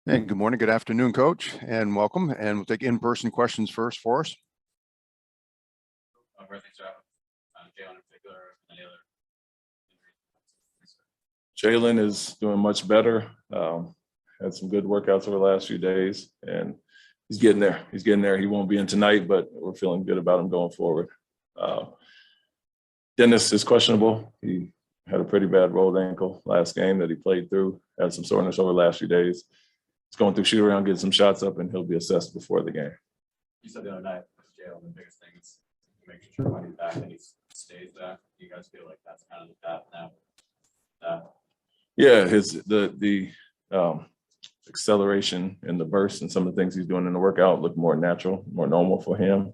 And good morning, good afternoon, Coach, and welcome. And we'll take in-person questions first for us. Jaylen in particular, any other Jaylen is doing much better. Had some good workouts over the last few days, and he's getting there. He won't be in tonight, but we're feeling good about him going forward. Dennis is questionable. He had a pretty bad rolled ankle last game that he played through. Had some soreness over the last few days. He's going through shoot around, getting some shots up, and he'll be assessed before the game. You said the other night with Jaylen, the biggest thing is making sure when he's back and he stays back. Do you guys feel like that's kind of the path now? Yeah, the acceleration and the burst and some of the things he's doing in the workout look more natural, more normal for him.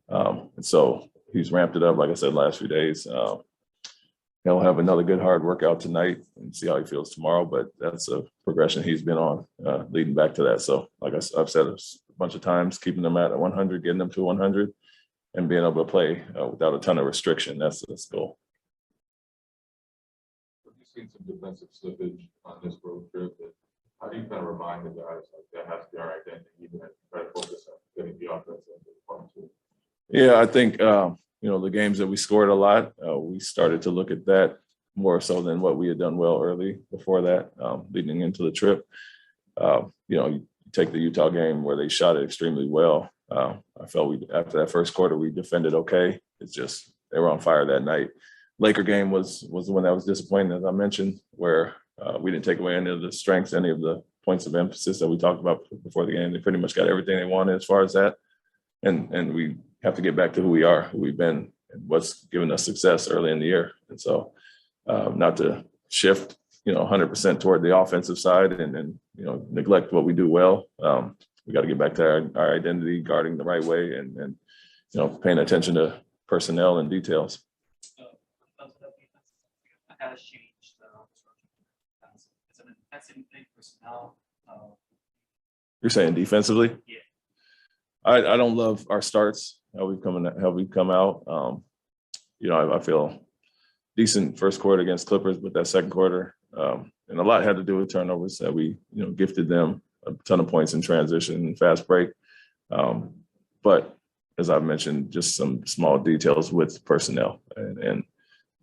And so he's ramped it up, like I said, last few days. He'll have another good hard workout tonight and see how he feels tomorrow, but that's a progression he's been on leading back to that. So like I've said a bunch of times, keeping them at 100, getting them to 100 and being able to play without a ton of restriction. That's the goal. You've seen some defensive slippage on this road trip. How do you kind of remind the guys like that has to be our identity, even as we try to focus on getting the offense into the front too? Yeah, I think the games that we scored a lot, we started to look at that more so than what we had done well early before that, leading into the trip. You take the Utah game where they shot it extremely well. I felt after that first quarter, we defended okay. It's just they were on fire that night. Laker game was the one that was disappointing, as I mentioned, where we didn't take away any of the strengths, any of the points of emphasis that we talked about before the game. They pretty much got everything they wanted as far as that. And we have to get back to who we are, who we've been, and what's given us success early in the year. And so not to shift, 100% toward the offensive side and neglect what we do well. We got to get back to our identity, guarding the right way and paying attention to personnel and details. Has changed. It's an defensive thing, personnel. You're saying defensively? Yeah. I don't love our starts, how we've come out. I feel decent first quarter against Clippers, but that second quarter, and a lot had to do with turnovers that we, gifted them a ton of points in transition and fast break. But as I've mentioned, just some small details with personnel and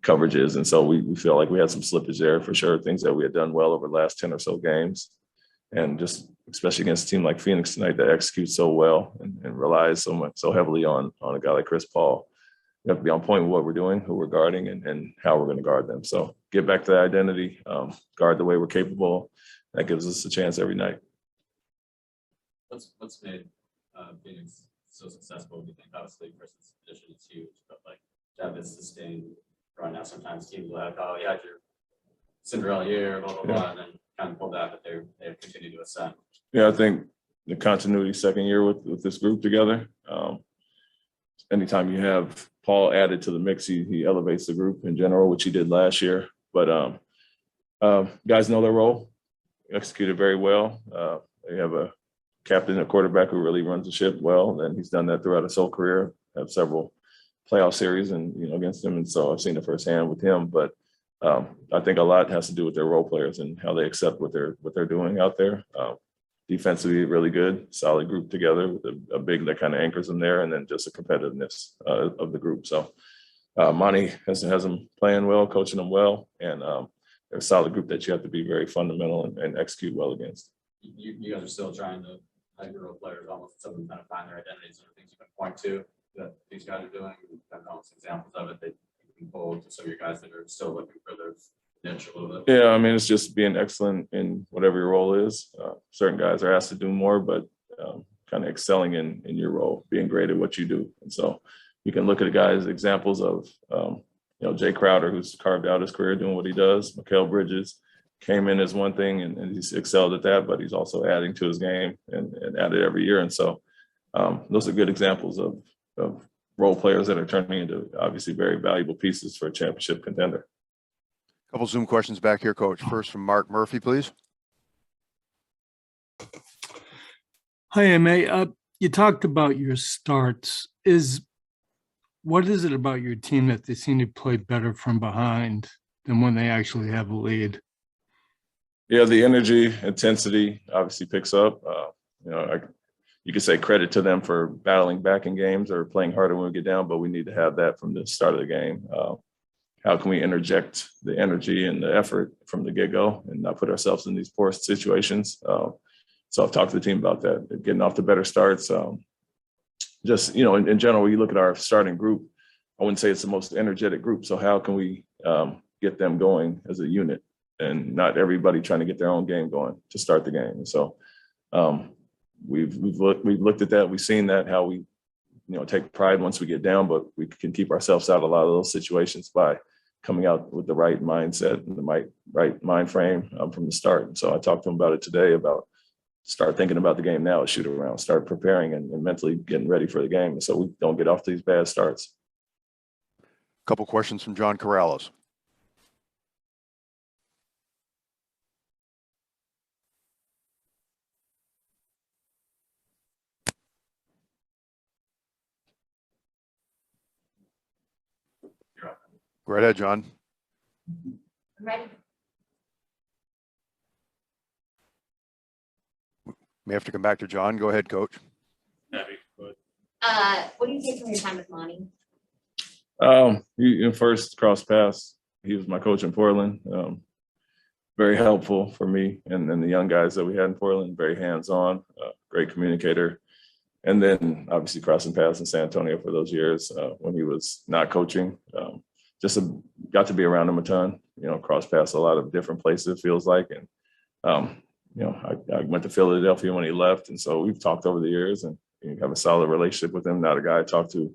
coverages. And so we feel like we had some slippage there for sure, things that we had done well over the last 10 or so games. And just especially against a team like Phoenix tonight that executes so well and relies so heavily on a guy like Chris Paul. We have to be on point with what we're doing, who we're guarding, and how we're going to guard them. So get back to that identity, guard the way we're capable. That gives us a chance every night. What's made Phoenix so successful? Do you think obviously person's position is huge, but like to have this sustained run now, sometimes teams will have, you had your Cinderella year, blah, blah, blah, and then kind of pull that, but they've continued to ascend. Yeah, I think the continuity second year with this group together. Anytime you have Paul added to the mix, he elevates the group in general, which he did last year. But guys know their role, executed very well. They have a captain, a quarterback who really runs the ship well, and he's done that throughout his whole career. Have several playoff series and against him, and so I've seen it firsthand with him. But I think a lot has to do with their role players and how they accept what they're doing out there. Defensively, really good, solid group together with a big that kind of anchors them there, and then just the competitiveness of the group. So Monty has them playing well, coaching them well, and they're a solid group that you have to be very fundamental and execute well against. You guys are still trying to have your role players almost some of them kind of find their identities and things you can point to that these guys are doing, kind of almost examples of it that you can pull to some of your guys that are still looking for their niche a little bit. Yeah, I mean, it's just being excellent in whatever your role is. Certain guys are asked to do more, but kind of excelling in your role, being great at what you do. And so you can look at the guys, examples of, Jay Crowder, who's carved out his career doing what he does. Mikal Bridges came in as one thing and he's excelled at that, but he's also adding to his game and added every year. And so those are good examples of role players that are turning into obviously very valuable pieces for a championship contender. Couple Zoom questions back here, Coach. First from Mark Murphy, please. Hi, Ime. You talked about your starts. What is it about your team that they seem to play better from behind than when they actually have a lead? Yeah, the energy, intensity obviously picks up. You could say credit to them for battling back in games or playing harder when we get down, but we need to have that from the start of the game. How can we interject the energy and the effort from the get-go and not put ourselves in these poor situations? So I've talked to the team about that, getting off to better starts. Just, in general, when you look at our starting group, I wouldn't say it's the most energetic group. So how can we get them going as a unit and not everybody trying to get their own game going to start the game? And so we've looked at that. We've seen that, how we, take pride once we get down, but we can keep ourselves out of a lot of those situations by coming out with the right mindset and the right mind frame from the start. And so I talked to them about it today, about start thinking about the game now, shoot around, start preparing and mentally getting ready for the game. And so we don't get off these bad starts. A couple questions from John Corrales. Go right ahead, John. Ready? May have to come back to John. Go ahead, Coach. What do you take from your time with Monty? First cross pass, he was my coach in Portland. Very helpful for me and the young guys that we had in Portland, very hands-on, great communicator. And then obviously crossing paths in San Antonio for those years when he was not coaching. Just got to be around him a ton, cross paths a lot of different places, it feels like. And, I went to Philadelphia when he left. And so we've talked over the years and have a solid relationship with him. Not a guy I talk to,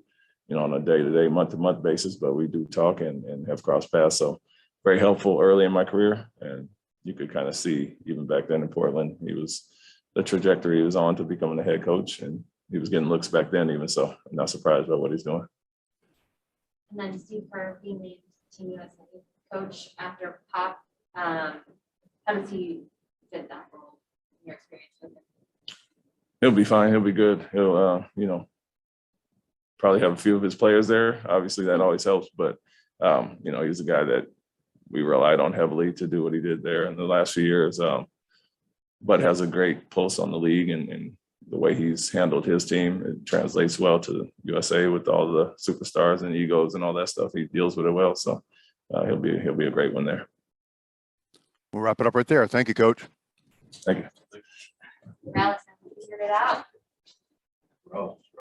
on a day-to-day, month-to-month basis, but we do talk and have cross paths. So very helpful early in my career. And you could kind of see even back then in Portland, the trajectory he was on to becoming a head coach, and he was getting looks back then even. So I'm not surprised by what he's doing. And then Steve Kerr being named Team USA coach after Pop. How does he fit that role in your experience with him? He'll be fine. He'll be good. He'll, probably have a few of his players there. Obviously, that always helps. But, he's a guy that we relied on heavily to do what he did there in the last few years. But has a great pulse on the league and the way he's handled his team. It translates well to USA with all the superstars and egos and all that stuff. He deals with it well. So he'll be a great one there. We'll wrap it up right there. Thank you, Coach. Thank you. Alex, figured it out. Bro.